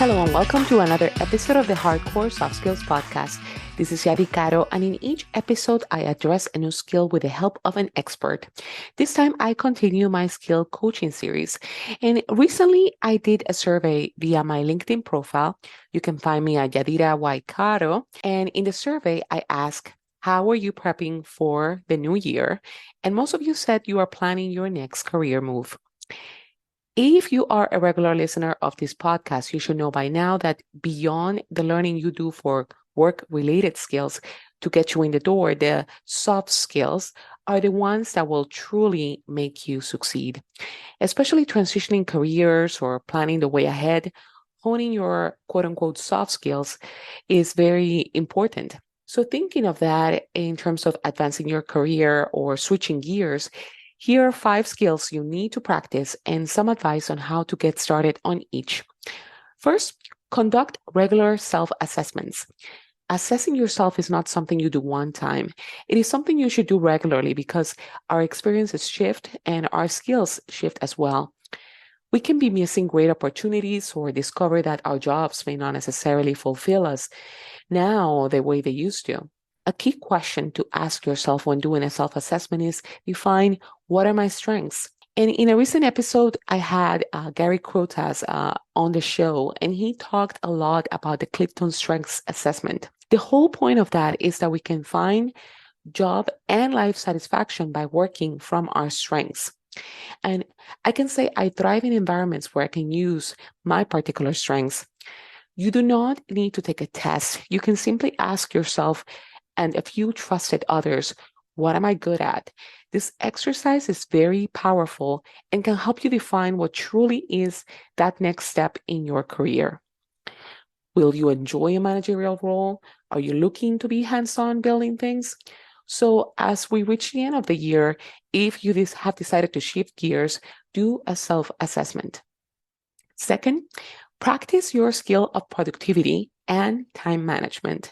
Hello and welcome to another episode of the Hardcore Soft Skills Podcast. This is Yadi Caro, and in each episode, I address a new skill with the help of an expert. This time, I continue my skill coaching series. And recently, I did a survey via my LinkedIn profile. You can find me at Yadira Y. Caro. And in the survey, I asked, how are you prepping for the new year? And most of you said you are planning your next career move. If you are a regular listener of this podcast, you should know by now that beyond the learning you do for work-related skills to get you in the door, the soft skills are the ones that will truly make you succeed. Especially transitioning careers or planning the way ahead, honing your quote-unquote soft skills is very important. So thinking of that in terms of advancing your career or switching gears, here are 5 skills you need to practice and some advice on how to get started on each. First, conduct regular self-assessments. Assessing yourself is not something you do one time. It is something you should do regularly because our experiences shift and our skills shift as well. We can be missing great opportunities or discover that our jobs may not necessarily fulfill us now the way they used to. A key question to ask yourself when doing a self-assessment is define what are my strengths? And in a recent episode, I had Gary Krotas on the show, and he talked a lot about the Clifton Strengths Assessment. The whole point of that is that we can find job and life satisfaction by working from our strengths. And I can say I thrive in environments where I can use my particular strengths. You do not need to take a test. You can simply ask yourself and a few trusted others, what am I good at? This exercise is very powerful and can help you define what truly is that next step in your career. Will you enjoy a managerial role? Are you looking to be hands-on building things? So as we reach the end of the year, if you have decided to shift gears, do a self-assessment. Second, practice your skill of productivity and time management.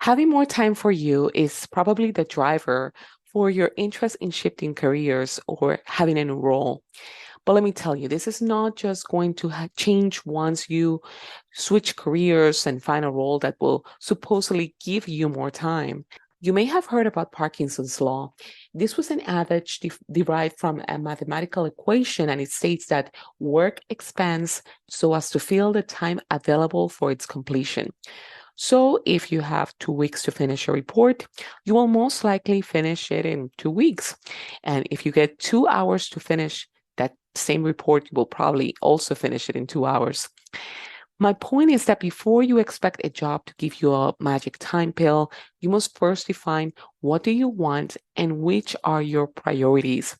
Having more time for you is probably the driver for your interest in shifting careers or having a new role. But let me tell you, this is not just going to change once you switch careers and find a role that will supposedly give you more time. You may have heard about Parkinson's law. This was an adage derived from a mathematical equation, and it states that work expands so as to fill the time available for its completion. So if you have 2 weeks to finish a report, you will most likely finish it in 2 weeks. And if you get 2 hours to finish that same report, you will probably also finish it in 2 hours. My point is that before you expect a job to give you a magic time pill, you must first define what do you want and which are your priorities.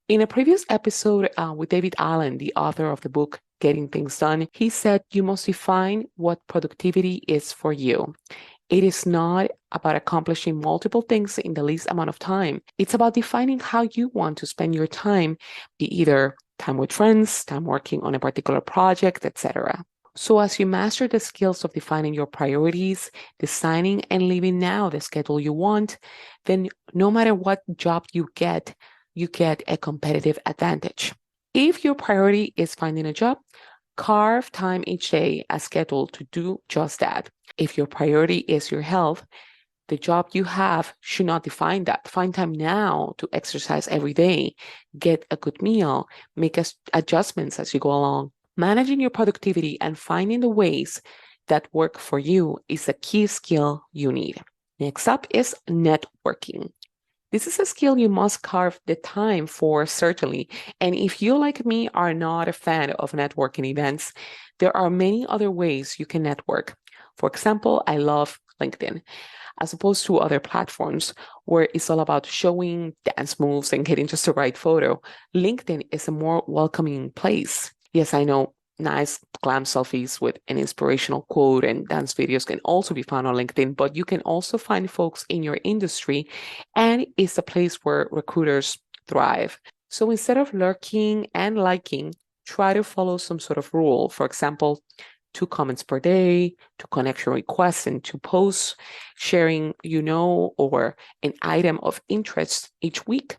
In a previous episode with David Allen, the author of the book Getting Things Done, he said you must define what productivity is for you. It is not about accomplishing multiple things in the least amount of time. It's about defining how you want to spend your time, be either time with friends, time working on a particular project, etc. So as you master the skills of defining your priorities, designing and living now the schedule you want, then no matter what job you get a competitive advantage. If your priority is finding a job, carve time each day as scheduled to do just that. If your priority is your health, the job you have should not define that. Find time now to exercise every day, get a good meal, make adjustments as you go along. Managing your productivity and finding the ways that work for you is a key skill you need. Next up is networking. This is a skill you must carve the time for, certainly. And if you, like me, are not a fan of networking events, there are many other ways you can network. For example, I love LinkedIn, as opposed to other platforms where it's all about showing dance moves and getting just the right photo. LinkedIn is a more welcoming place. Yes, I know nice glam selfies with an inspirational quote and dance videos can also be found on LinkedIn, but you can also find folks in your industry, and it's a place where recruiters thrive. So instead of lurking and liking, try to follow some sort of rule. For example, 2 comments per day, 2 connection requests, and 2 posts, sharing, or an item of interest each week.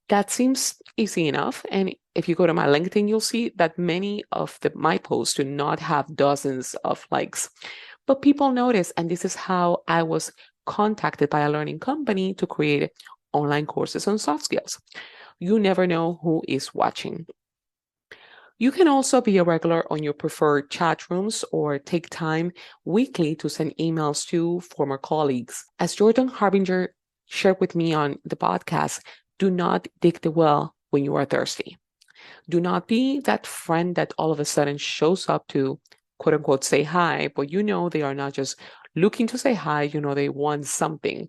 That seems easy enough. And if you go to my LinkedIn, you'll see that many of my posts do not have dozens of likes. But people notice, and this is how I was contacted by a learning company to create online courses on soft skills. You never know who is watching. You can also be a regular on your preferred chat rooms or take time weekly to send emails to former colleagues. As Jordan Harbinger shared with me on the podcast, do not dig the well when you are thirsty. Do not be that friend that all of a sudden shows up to quote unquote say hi, but you know they are not just looking to say hi, you know they want something.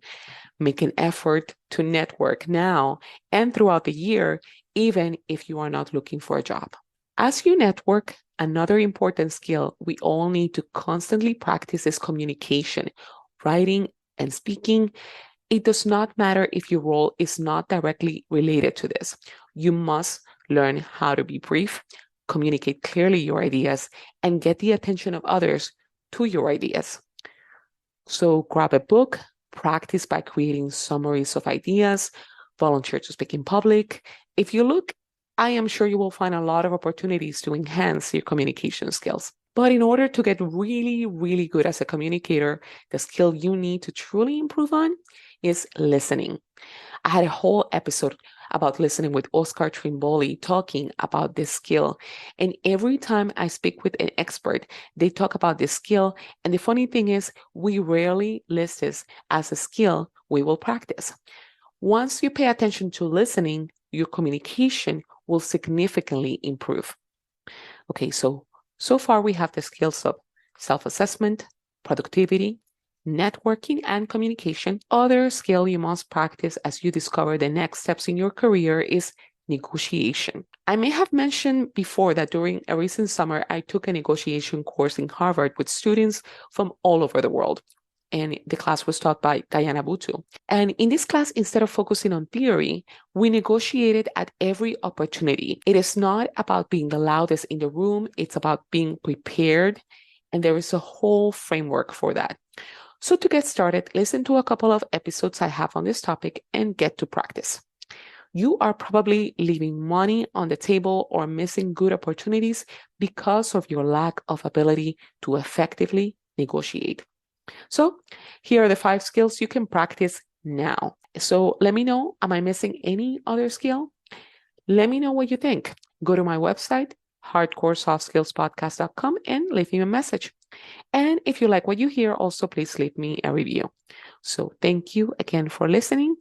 Make an effort to network now and throughout the year, even if you are not looking for a job. As you network, another important skill we all need to constantly practice is communication, writing and speaking. It does not matter if your role is not directly related to this. You must learn how to be brief, communicate clearly your ideas, and get the attention of others to your ideas. So grab a book, practice by creating summaries of ideas, volunteer to speak in public. If you look, I am sure you will find a lot of opportunities to enhance your communication skills. But in order to get really, really good as a communicator, the skill you need to truly improve on is listening. I had a whole episode about listening with Oscar Trimboli talking about this skill. And every time I speak with an expert, they talk about this skill. And the funny thing is, we rarely list this as a skill we will practice. Once you pay attention to listening, your communication will significantly improve. Okay, so far we have the skills of self-assessment, productivity, networking, and communication. Other skill you must practice as you discover the next steps in your career is negotiation. I may have mentioned before that during a recent summer, I took a negotiation course in Harvard with students from all over the world. And the class was taught by Diana Butu. And in this class, instead of focusing on theory, we negotiated at every opportunity. It is not about being the loudest in the room, it's about being prepared. And there is a whole framework for that. So to get started, listen to a couple of episodes I have on this topic and get to practice. You are probably leaving money on the table or missing good opportunities because of your lack of ability to effectively negotiate. So here are the 5 skills you can practice now. So let me know, am I missing any other skill? Let me know what you think. Go to my website, hardcoresoftskillspodcast.com, and leave me a message. And if you like what you hear, also please leave me a review. So thank you again for listening.